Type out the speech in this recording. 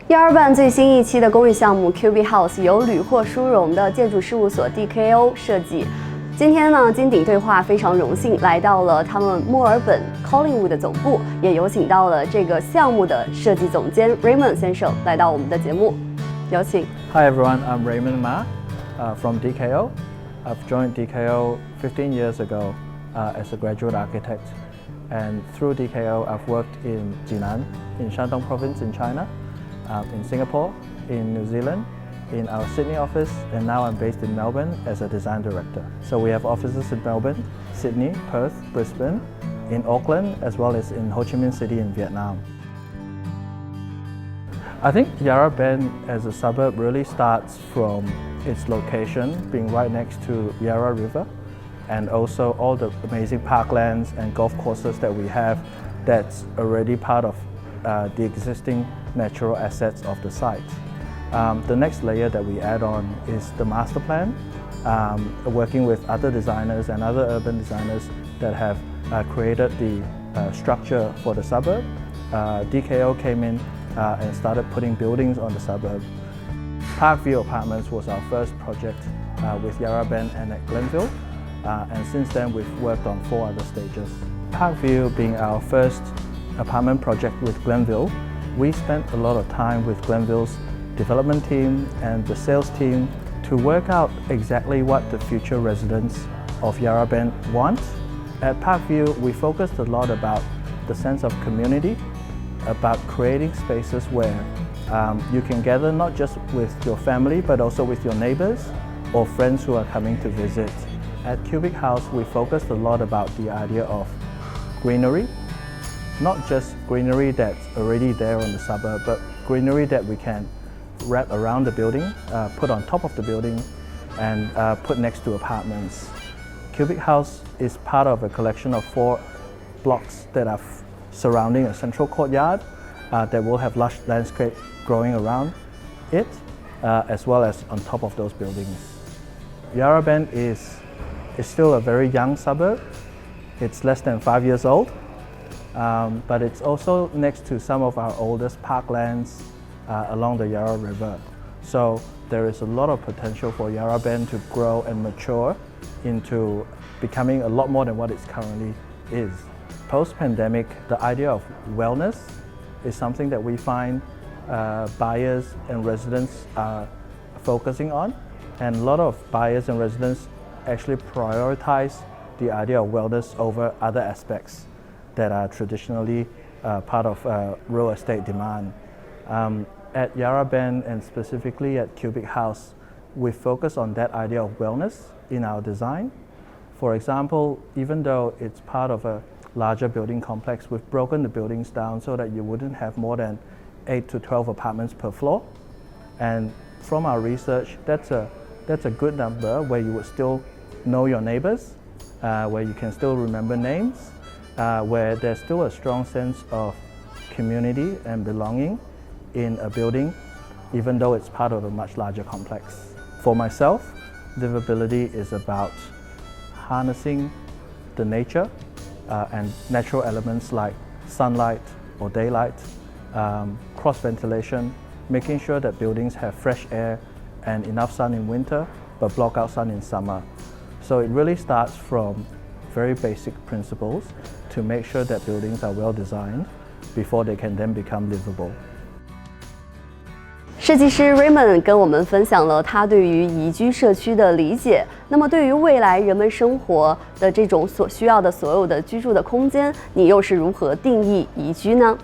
Yarrabend 最新一期的公寓项目 Cubic House 由屡获殊荣的建筑事务所 DKO 设计。今天呢，金鼎对话非常荣幸来到了他们墨尔本 Collingwood 的总部，也有请到了这个项目的设计总监 Raymond 先生来到我们的节目，有请。Hi everyone, I'm Raymond Mah from DKO. I've joined DKO 15 years ago as a graduate architect, and through DKO I've worked in Jinan, in Shandong Province in China, in Singapore, in New Zealand, in our Sydney office, and now I'm based in Melbourne as a design director. So we have offices in Melbourne, Sydney, Perth, Brisbane, in Auckland, as well as in Ho Chi Minh City in Vietnam. I think Yarrabend as a suburb really starts from its location being right next to Yarra River, and also all the amazing parklands and golf courses that we have that's already part of the existing natural assets of the site. The next layer that we add on is the master plan, working with other designers and other urban designers that have created the structure for the suburb. DKO came in and started putting buildings on the suburb. Parkview Apartments was our first project with Yarrabend and at Glenville, and since then we've worked on 4 other stages. Parkview being our first apartment project with Glenville, we spent a lot of time with Glenville's development team and the sales team to work out exactly what the future residents of Yarrabend want. At Parkview, we focused a lot about the sense of community, about creating spaces where you can gather not just with your family but also with your neighbors or friends who are coming to visit. At Cubic House, we focused a lot about the idea of greenery, not just greenery that's already there on the suburb, but greenery that we can wrap around the building, put on top of the building, and put next to apartments. Cubic House is part of a collection of 4 blocks that are surrounding a central courtyard that will have lush landscape growing around it, as well as on top of those buildings. Yarrabend is still a very young suburb. It's less than 5 years old, but it's also next to some of our oldest parklands along the Yarra River. So there is a lot of potential for Yarrabend to grow and mature into becoming a lot more than what it currently is. Post-pandemic, the idea of wellness is something that we find buyers and residents are focusing on, and a lot of buyers and residents actually prioritize the idea of wellness over other aspects that are traditionally part of real estate demand. At Yarrabend and specifically at Cubic House, we focus on that idea of wellness in our design. For example, even though it's part of a larger building complex, we've broken the buildings down so that you wouldn't have more than 8 to 12 apartments per floor. And from our research, that's a good number where you would still know your neighbors, where you can still remember names, where there's still a strong sense of community and belonging in a building, even though it's part of a much larger complex. For myself, livability is about harnessing the nature and natural elements like sunlight or daylight, cross-ventilation, making sure that buildings have fresh air and enough sun in winter, but block out sun in summer. So it really starts from very basic principles to make sure that buildings are well designed before they can then become livable. 设计师 Raymond 跟我们分享了他对于宜居社区的理解。那么，对于未来人们生活的这种所需要的所有的居住的空间，你又是如何定义宜居呢？